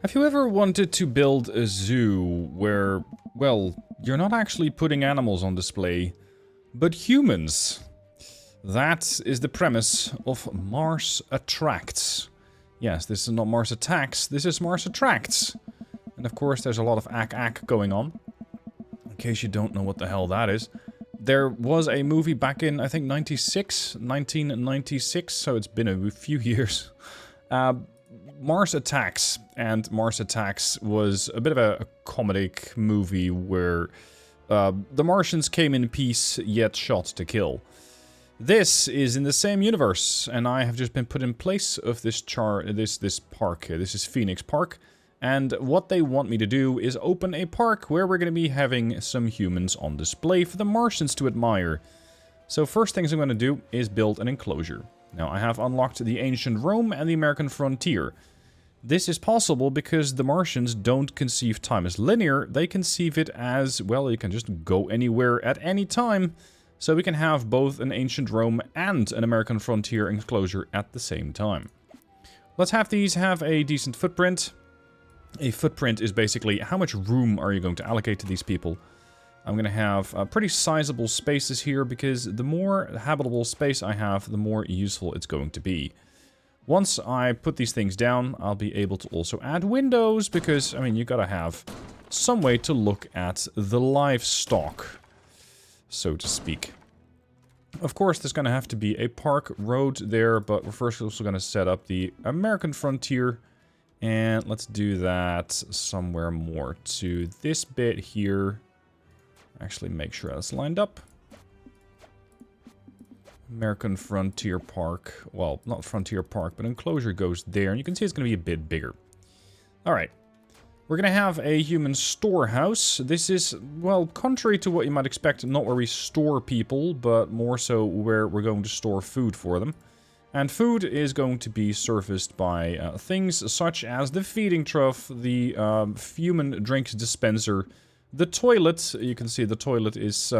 Have you ever wanted to build a zoo where, well, you're not actually putting animals on display, but humans? That is the premise of Mars Attracts. Yes, this is not Mars Attacks, this is Mars Attracts. And of course there's a lot of ack going on. In case you don't know what the hell that is. There was a movie back in, I think, 1996, so it's been a few years. Mars Attacks, and Mars Attacks was a bit of a comedic movie where the Martians came in peace, yet shot to kill. This is in the same universe, and I have just been put in place of this park. This is Phoenix Park, and what they want me to do is open a park where we're going to be having some humans on display for the Martians to admire. So first things I'm going to do is build an enclosure. Now I have unlocked the ancient Rome and the American frontier. This is possible because the Martians don't conceive time as linear, they conceive it as, well, you can just go anywhere at any time. So we can have both an ancient Rome and an American frontier enclosure at the same time. Let's have these have a decent footprint. A footprint is basically how much room are you going to allocate to these people. I'm going to have pretty sizable spaces here because the more habitable space I have, the more useful it's going to be. Once I put these things down, I'll be able to also add windows because, I mean, you gotta have some way to look at the livestock, so to speak. Of course, there's gonna have to be a park road there, but we're first also gonna set up the American frontier. And let's do that somewhere more to this bit here. Actually, make sure that's lined up. American Frontier Park. Well, not Frontier Park, but Enclosure goes there. And you can see it's going to be a bit bigger. Alright. We're going to have a human storehouse. This is, well, contrary to what you might expect, not where we store people, but more so where we're going to store food for them. And food is going to be serviced by things such as the feeding trough, the human drinks dispenser, the toilet. You can see the toilet is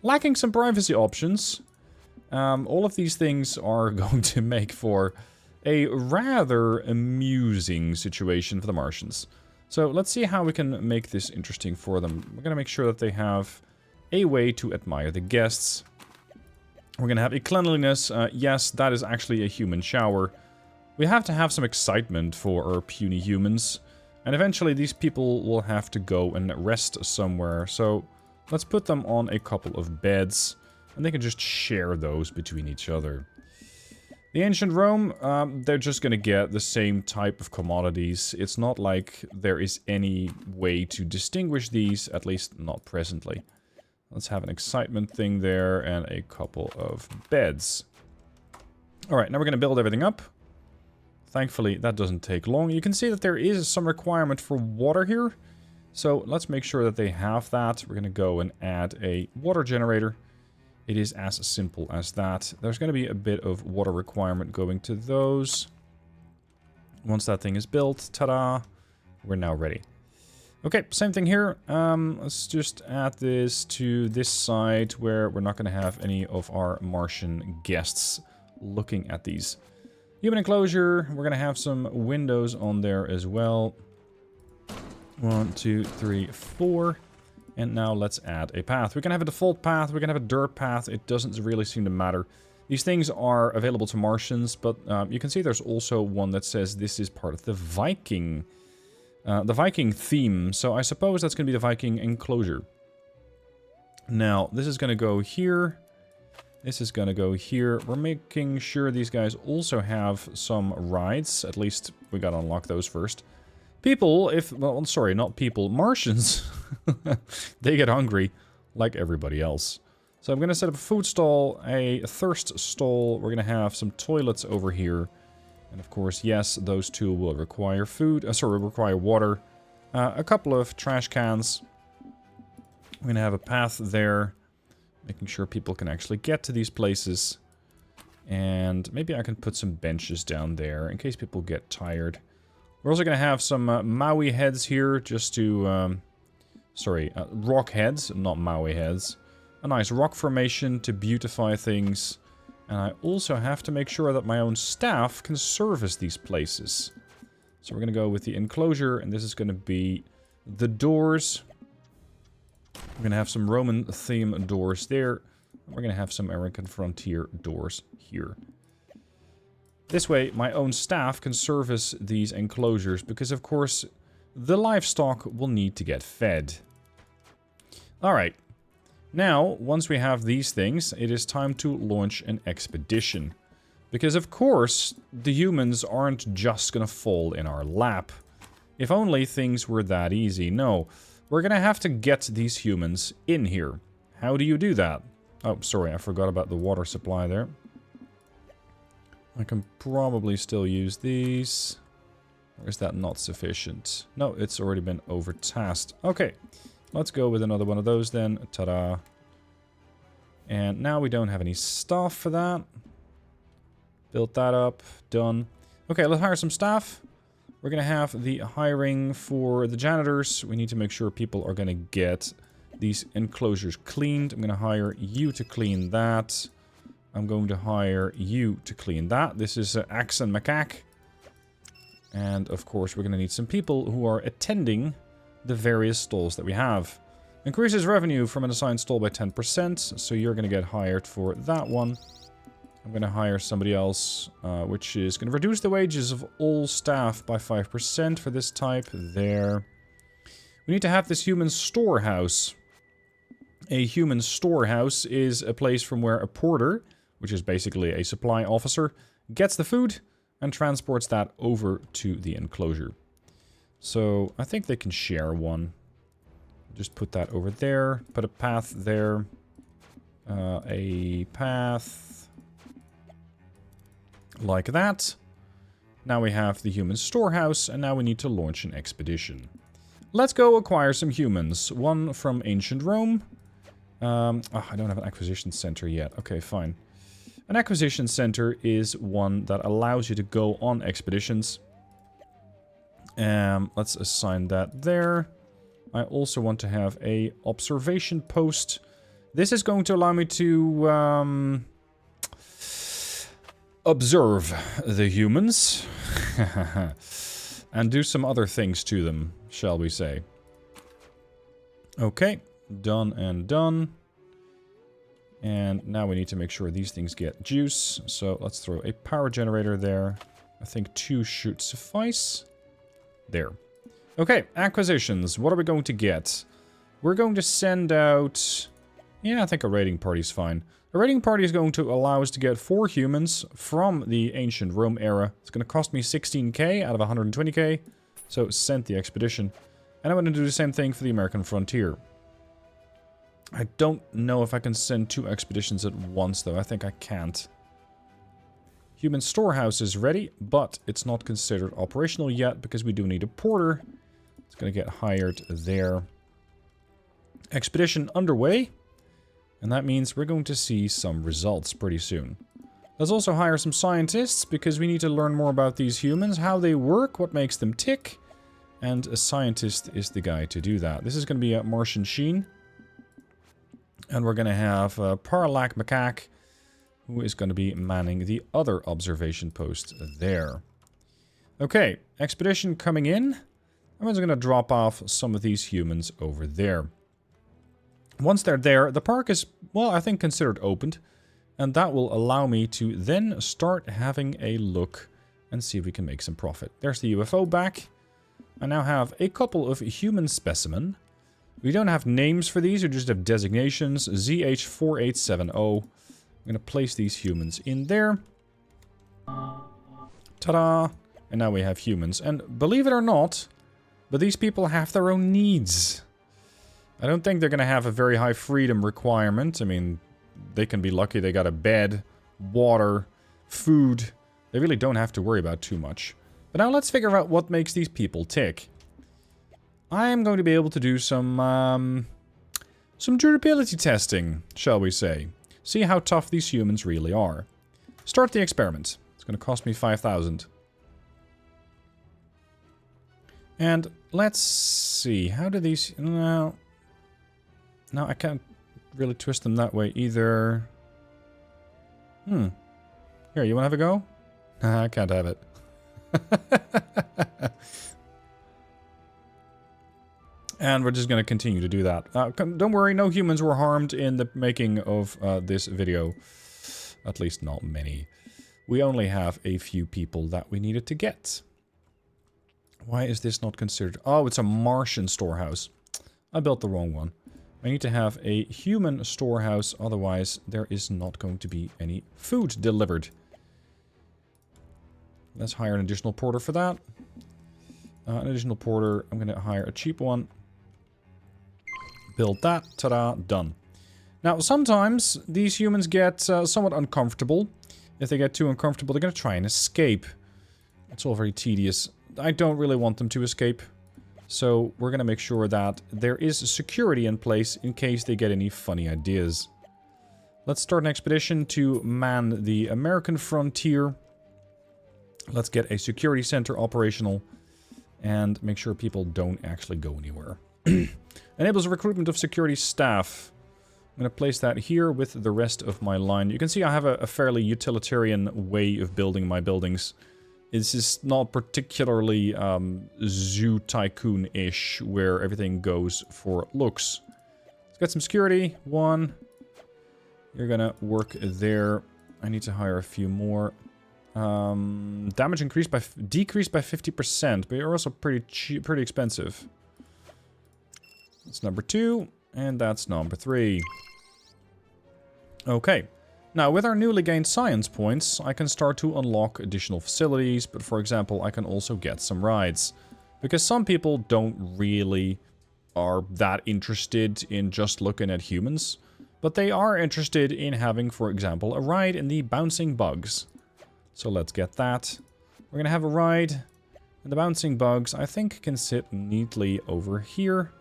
lacking some privacy options. All of these things are going to make for a rather amusing situation for the Martians. So let's see how we can make this interesting for them. We're going to make sure that they have a way to admire the guests. We're going to have a cleanliness. Yes, that is actually a human shower. We have to have some excitement for our puny humans. And eventually these people will have to go and rest somewhere. So let's put them on a couple of beds. And they can just share those between each other. The ancient Rome, they're just going to get the same type of commodities. It's not like there is any way to distinguish these, at least not presently. Let's have an excitement thing there and a couple of beds. Alright, now we're going to build everything up. Thankfully, that doesn't take long. You can see that there is some requirement for water here. So let's make sure that they have that. We're going to go and add a water generator. It is as simple as that. There's going to be a bit of water requirement going to those. Once that thing is built, ta-da, we're now ready. Okay, same thing here. Let's just add this to this side where we're not going to have any of our Martian guests looking at these. Human enclosure, we're going to have some windows on there as well. 1, 2, 3, 4. And now let's add a path. We can have a default path, we can have a dirt path, it doesn't really seem to matter. These things are available to Martians, but you can see there's also one that says this is part of the Viking theme. So I suppose that's going to be the Viking enclosure. Now, this is going to go here. This is going to go here. We're making sure these guys also have some rides. At least we got to unlock those first. People, well, sorry, not people, Martians, they get hungry like everybody else. So I'm going to set up a food stall, a thirst stall. We're going to have some toilets over here. And of course, yes, those two will require food, require water. A couple of trash cans. We're going to have a path there, making sure people can actually get to these places. And maybe I can put some benches down there in case people get tired. We're also going to have some Maui heads here, just to, rock heads, not Maui heads. A nice rock formation to beautify things. And I also have to make sure that my own staff can service these places. So we're going to go with the enclosure, and this is going to be the doors. We're going to have some Roman theme doors there. We're going to have some American frontier doors here. This way, my own staff can service these enclosures, because of course, the livestock will need to get fed. Alright. Now, once we have these things, it is time to launch an expedition. Because of course, the humans aren't just gonna fall in our lap. If only things were that easy. No, we're gonna have to get these humans in here. How do you do that? Oh, sorry, I forgot about the water supply there. I can probably still use these. Or is that not sufficient? No, it's already been overtasked. Okay, let's go with another one of those then. Ta-da. And now we don't have any staff for that. Built that up. Done. Okay, let's hire some staff. We're going to have the hiring for the janitors. We need to make sure people are going to get these enclosures cleaned. I'm going to hire you to clean that. I'm going to hire you to clean that. This is Axe and Macaque. And of course, we're going to need some people who are attending the various stalls that we have. Increases revenue from an assigned stall by 10%. So you're going to get hired for that one. I'm going to hire somebody else, which is going to reduce the wages of all staff by 5% for this type. There. We need to have this human storehouse. A human storehouse is a place from where a porter, which is basically a supply officer, gets the food and transports that over to the enclosure. So I think they can share one. Just put that over there. Put a path there. A path like that. Now we have the human storehouse, and now we need to launch an expedition. Let's go acquire some humans. One from ancient Rome. Oh, I don't have an acquisition center yet. Okay, fine. An acquisition center is one that allows you to go on expeditions. Let's assign that there. I also want to have a observation post. This is going to allow me to observe the humans and do some other things to them, shall we say. Okay, done and done. And now we need to make sure these things get juice. So let's throw a power generator there. I think 2 should suffice. There. Okay, acquisitions. What are we going to get? We're going to send out... Yeah, I think a raiding party is fine. A raiding party is going to allow us to get 4 humans from the ancient Rome era. It's going to cost me 16k out of 120k. So send the expedition. And I'm going to do the same thing for the American frontier. I don't know if I can send 2 expeditions at once, though. I think I can't. Human storehouse is ready, but it's not considered operational yet because we do need a porter. It's going to get hired there. Expedition underway. And that means we're going to see some results pretty soon. Let's also hire some scientists because we need to learn more about these humans, how they work, what makes them tick. And a scientist is the guy to do that. This is going to be a Martian Sheen. And we're going to have Parlak Macaque, who is going to be manning the other observation post there. Okay, expedition coming in. I'm just going to drop off some of these humans over there. Once they're there, the park is, well, I think considered opened. And that will allow me to then start having a look and see if we can make some profit. There's the UFO back. I now have a couple of human specimen. We don't have names for these, we just have designations. ZH4870. I'm going to place these humans in there. Ta-da! And now we have humans. And believe it or not, but these people have their own needs. I don't think they're going to have a very high freedom requirement. I mean, they can be lucky they got a bed, water, food. They really don't have to worry about too much. But now let's figure out what makes these people tick. I am going to be able to do some durability testing, shall we say. See how tough these humans really are. Start the experiment. It's going to cost me 5,000. And let's see. How do these... No, I can't really twist them that way either. Here, you want to have a go? I can't have it. And we're just going to continue to do that. Don't worry, no humans were harmed in the making of this video. At least not many. We only have a few people that we needed to get. Why is this not considered? Oh, it's a Martian storehouse. I built the wrong one. I need to have a human storehouse, otherwise there is not going to be any food delivered. Let's hire an additional porter for that. An additional porter, I'm going to hire a cheap one. Build that. Ta-da, done. Now, sometimes these humans get somewhat uncomfortable. If they get too uncomfortable, they're going to try and escape. It's all very tedious. I don't really want them to escape. So we're going to make sure that there is security in place in case they get any funny ideas. Let's start an expedition to man the American frontier. Let's get a security center operational and make sure people don't actually go anywhere. Enables recruitment of security staff. I'm going to place that here with the rest of my line. You can see I have a fairly utilitarian way of building my buildings. This is not particularly Zoo Tycoon-ish, where everything goes for looks. Let's get some security. One. You're going to work there. I need to hire a few more. Damage decreased by 50%, but you're also pretty expensive. That's number 2, and that's number 3. Okay. Now, with our newly gained science points, I can start to unlock additional facilities, but for example, I can also get some rides. Because some people don't really are that interested in just looking at humans, but they are interested in having, for example, a ride in the bouncing bugs. So let's get that. We're gonna have a ride, and the bouncing bugs, I think, can sit neatly over here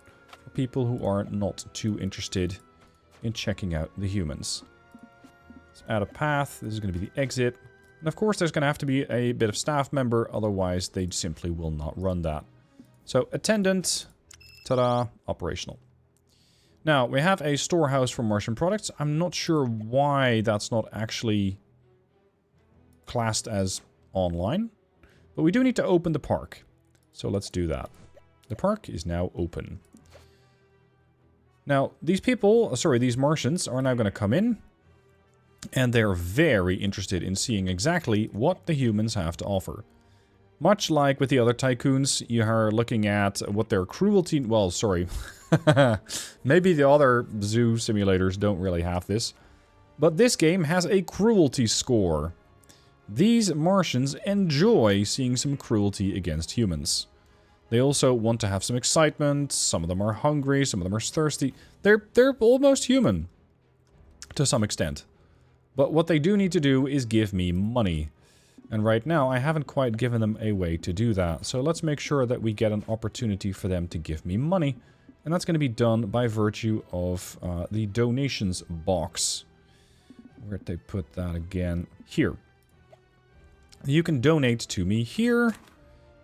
for people who are not too interested in checking out the humans. Let's add a path. This is going to be the exit. And of course, there's going to have to be a bit of staff member, otherwise they simply will not run that. So, attendant, ta-da, operational. Now, we have a storehouse for Martian products. I'm not sure why that's not actually classed as online, but we do need to open the park. So let's do that. The park is now open. Now, these Martians are now going to come in, and they're very interested in seeing exactly what the humans have to offer. Much like with the other tycoons, you are looking at what their cruelty... Well, sorry. Maybe the other zoo simulators don't really have this. But this game has a cruelty score. These Martians enjoy seeing some cruelty against humans. They also want to have some excitement. Some of them are hungry, some of them are thirsty. They're almost human. To some extent. But what they do need to do is give me money. And right now, I haven't quite given them a way to do that. So let's make sure that we get an opportunity for them to give me money. And that's going to be done by virtue of the donations box. Where'd they put that again? Here. You can donate to me here.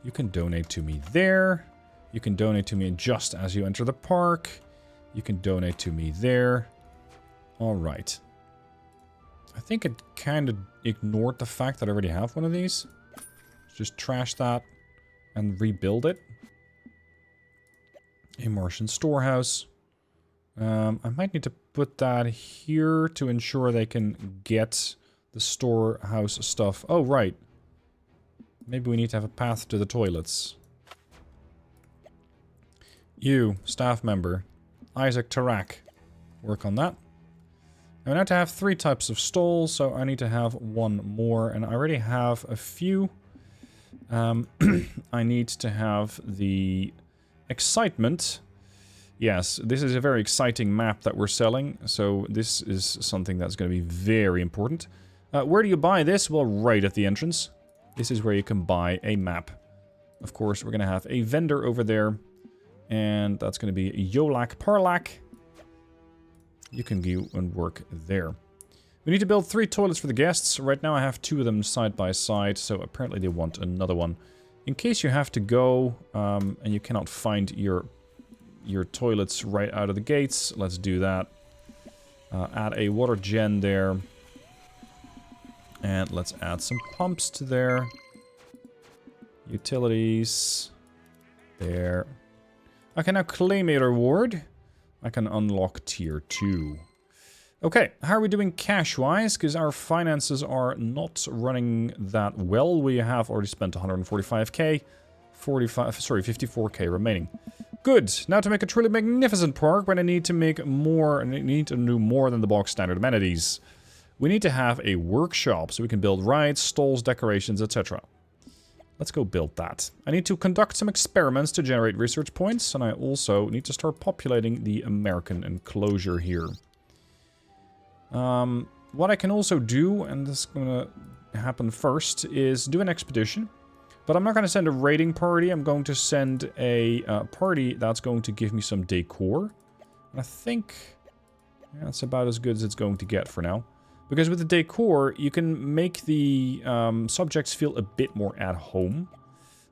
You can donate to me there. You can donate to me just as you enter the park. You can donate to me there. All right. I think it kind of ignored the fact that I already have one of these. Just trash that and rebuild it. A Martian storehouse. I might need to put that here to ensure they can get the storehouse stuff. Oh, right. Maybe we need to have a path to the toilets. You, staff member. Isaac Tarak. Work on that. I now to have 3 types of stalls, so I need to have 1 more, and I already have a few. I need to have the excitement. Yes, this is a very exciting map that we're selling, so this is something that's going to be very important. Where do you buy this? Well, right at the entrance. This is where you can buy a map. Of course, we're going to have a vendor over there, and that's going to be Yolak Parlak. You can go and work there. We need to build 3 toilets for the guests. Right now I have 2 of them side by side, so apparently they want another one. In case you have to go and you cannot find your toilets right out of the gates, let's do that. Add a water gen there. And let's add some pumps to there. Utilities. There. I can now claim a reward. I can unlock tier 2. Okay, how are we doing cash-wise? Because our finances are not running that well. We have already spent 145k. 54k remaining. Good. Now to make a truly magnificent park, we're going to need to make more, and need to do more than the box standard amenities. We need to have a workshop so we can build rides, stalls, decorations, etc. Let's go build that. I need to conduct some experiments to generate research points, and I also need to start populating the American enclosure here. What I can also do, and this is going to happen first, is do an expedition. But I'm not going to send a raiding party. I'm going to send a party that's going to give me some decor. And I think that's about as good as it's going to get for now. Because with the decor, you can make the subjects feel a bit more at home.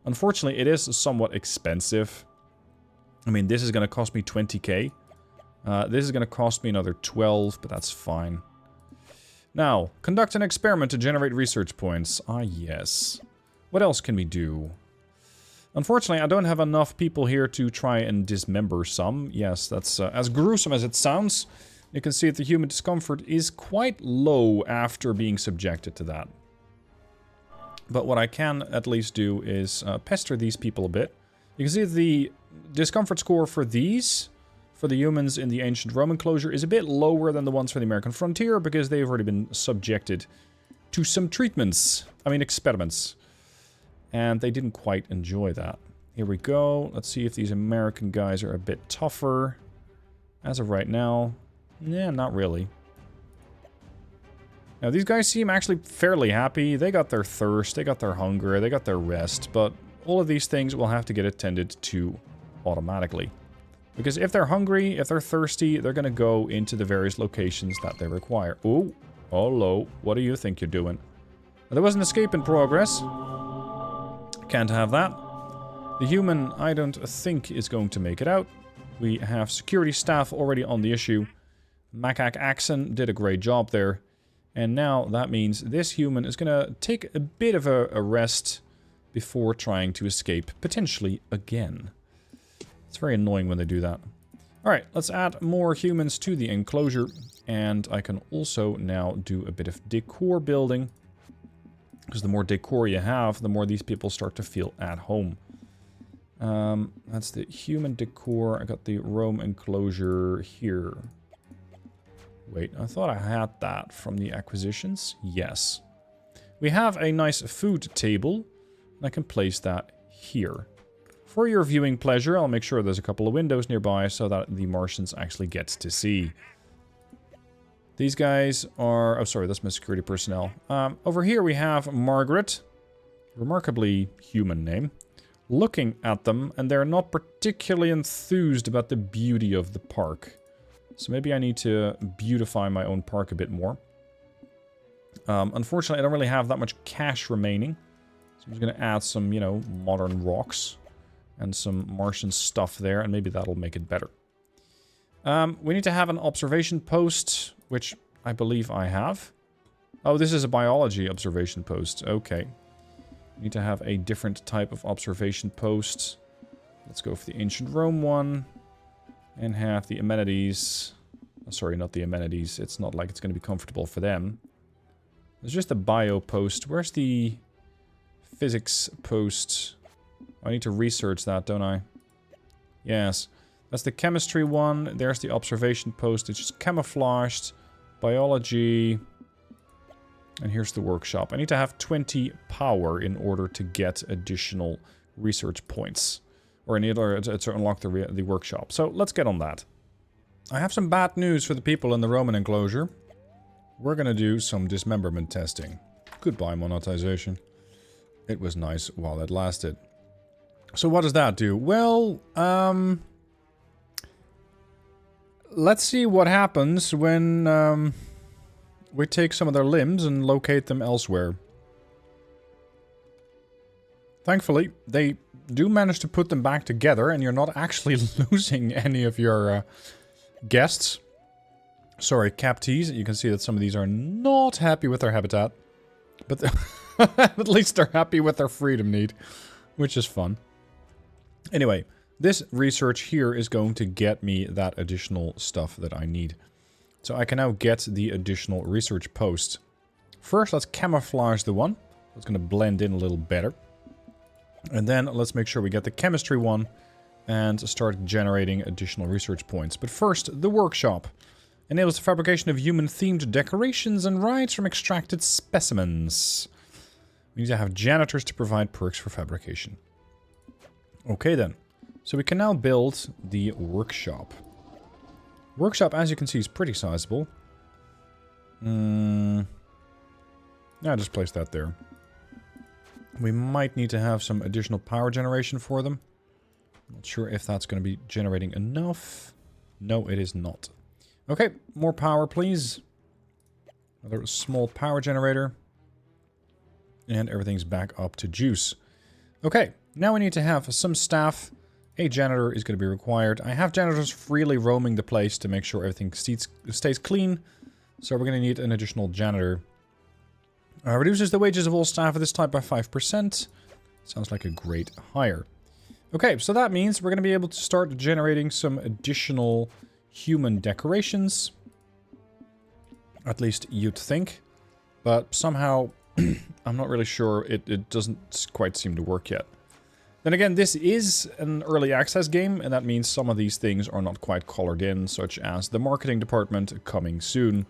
Unfortunately, it is somewhat expensive. I mean, this is going to cost me 20k. This is going to cost me another 12, but that's fine. Now, conduct an experiment to generate research points. Ah, yes. What else can we do? Unfortunately, I don't have enough people here to try and dismember some. Yes, that's as gruesome as it sounds. You can see that the human discomfort is quite low after being subjected to that. But what I can at least do is pester these people a bit. You can see that the discomfort score for these, for the humans in the ancient Roman enclosure, is a bit lower than the ones for the American frontier because they've already been subjected to some treatments. I mean, experiments. And they didn't quite enjoy that. Here we go. Let's see if these American guys are a bit tougher. As of right now, yeah, not really. Now, these guys seem actually fairly happy. They got their thirst, they got their hunger, they got their rest, but all of these things will have to get attended to automatically. Because if they're hungry, if they're thirsty, they're going to go into the various locations that they require. Ooh, hello, what do you think you're doing? There was an escape in progress. Can't have that. The human, I don't think, is going to make it out. We have security staff already on the issue. Macaque Axon did a great job there. And now that means this human is going to take a bit of a rest before trying to escape, potentially again. It's very annoying when they do that. Alright, let's add more humans to the enclosure. And I can also now do a bit of decor building. Because the more decor you have, the more these people start to feel at home. That's the human decor. I got the Rome enclosure here. Wait, I thought I had that from the acquisitions. Yes. We have a nice food table. And I can place that here. For your viewing pleasure, I'll make sure there's a couple of windows nearby so that the Martians actually get to see. These guys are... Oh, sorry, that's my security personnel. Over here we have Margaret. Remarkably human name. Looking at them, and they're not particularly enthused about the beauty of the park. So maybe I need to beautify my own park a bit more. Unfortunately, I don't really have that much cash remaining. So I'm just going to add some, you know, modern rocks. And some Martian stuff there, and maybe that'll make it better. We need to have an observation post, which I believe I have. Oh, this is a biology observation post. Okay. We need to have a different type of observation post. Let's go for the ancient Rome one. And have the amenities. Oh, sorry, not the amenities. It's not like it's going to be comfortable for them. There's just a bio post. Where's the physics post? I need to research that, don't I? Yes. That's the chemistry one. There's the observation post. It's just camouflaged. Biology. And here's the workshop. I need to have 20 power in order to get additional research points. Or in order to unlock the workshop. So let's get on that. I have some bad news for the people in the Roman enclosure. We're going to do some dismemberment testing. Goodbye, monetization. It was nice while it lasted. So what does that do? Well, let's see what happens when we take some of their limbs and locate them elsewhere. Thankfully, they do manage to put them back together, and you're not actually losing any of your guests. Sorry, captees. You can see that some of these are not happy with their habitat. But at least they're happy with their freedom need, which is fun. Anyway, this research here is going to get me that additional stuff that I need. So I can now get the additional research post. First, let's camouflage the one. It's going to blend in a little better. And then let's make sure we get the chemistry one and start generating additional research points. But first, the workshop. Enables the fabrication of human-themed decorations and rides from extracted specimens. We need to have janitors to provide perks for fabrication. Okay then. So we can now build the workshop. Workshop, as you can see, is pretty sizable. Yeah, just place that there. We might need to have some additional power generation for them. Not sure if that's going to be generating enough. No, it is not. Okay, more power, please. Another small power generator. And everything's back up to juice. Okay, now we need to have some staff. A janitor is going to be required. I have janitors freely roaming the place to make sure everything stays clean. So we're going to need an additional janitor. Reduces the wages of all staff of this type by 5%. Sounds like a great hire. Okay, so that means we're going to be able to start generating some additional human decorations. At least you'd think. But somehow, I'm not really sure. It doesn't quite seem to work yet. Then again, this is an early access game, and that means some of these things are not quite colored in, such as the marketing department coming soon.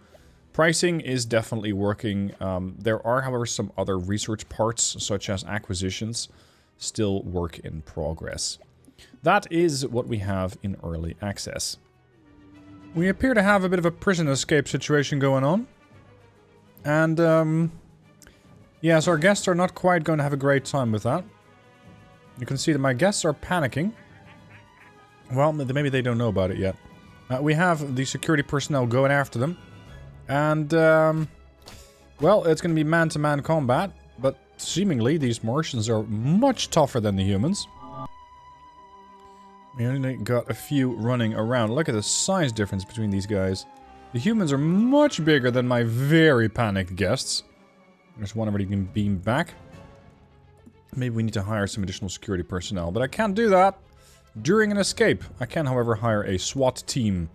Pricing is definitely working. There are, however, some other research parts, such as acquisitions, still work in progress. That is what we have in early access. We appear to have a bit of a prison escape situation going on. And, yes, our guests are not quite going to have a great time with that. You can see that my guests are panicking. Well, maybe they don't know about it yet. We have the security personnel going after them. And, well, it's going to be man-to-man combat. But seemingly, these Martians are much tougher than the humans. We only got a few running around. Look at the size difference between these guys. The humans are much bigger than my very panicked guests. There's one already being beamed back. Maybe we need to hire some additional security personnel, but I can't do that during an escape. I can, however, hire a SWAT team.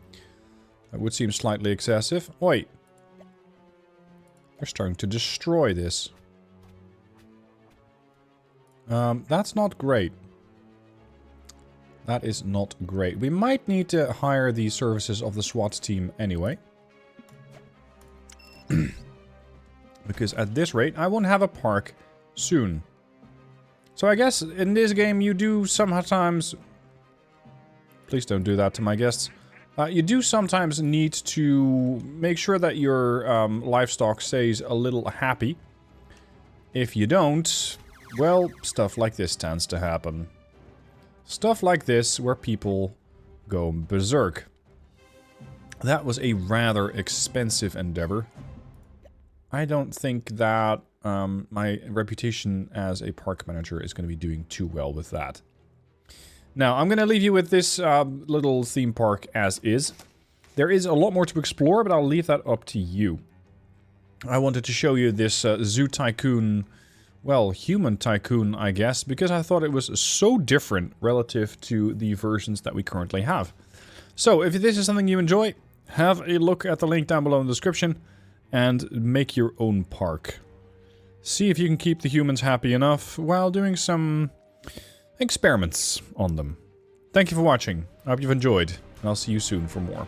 That would seem slightly excessive. Oi! They're starting to destroy this. That's not great. That is not great. We might need to hire the services of the SWAT team anyway. Because at this rate, I won't have a park soon. So I guess in this game you do sometimes... Please don't do that to my guests. You do sometimes need to make sure that your livestock stays a little happy. If you don't, well, stuff like this tends to happen. Stuff like this where people go berserk. That was a rather expensive endeavor. I don't think that my reputation as a park manager is going to be doing too well with that. Now, I'm going to leave you with this little theme park as is. There is a lot more to explore, but I'll leave that up to you. I wanted to show you this zoo tycoon, well, human tycoon, I guess, because I thought it was so different relative to the versions that we currently have. So, if this is something you enjoy, have a look at the link down below in the description and make your own park. See if you can keep the humans happy enough while doing some experiments on them. Thank you for watching. I hope you've enjoyed, and I'll see you soon for more.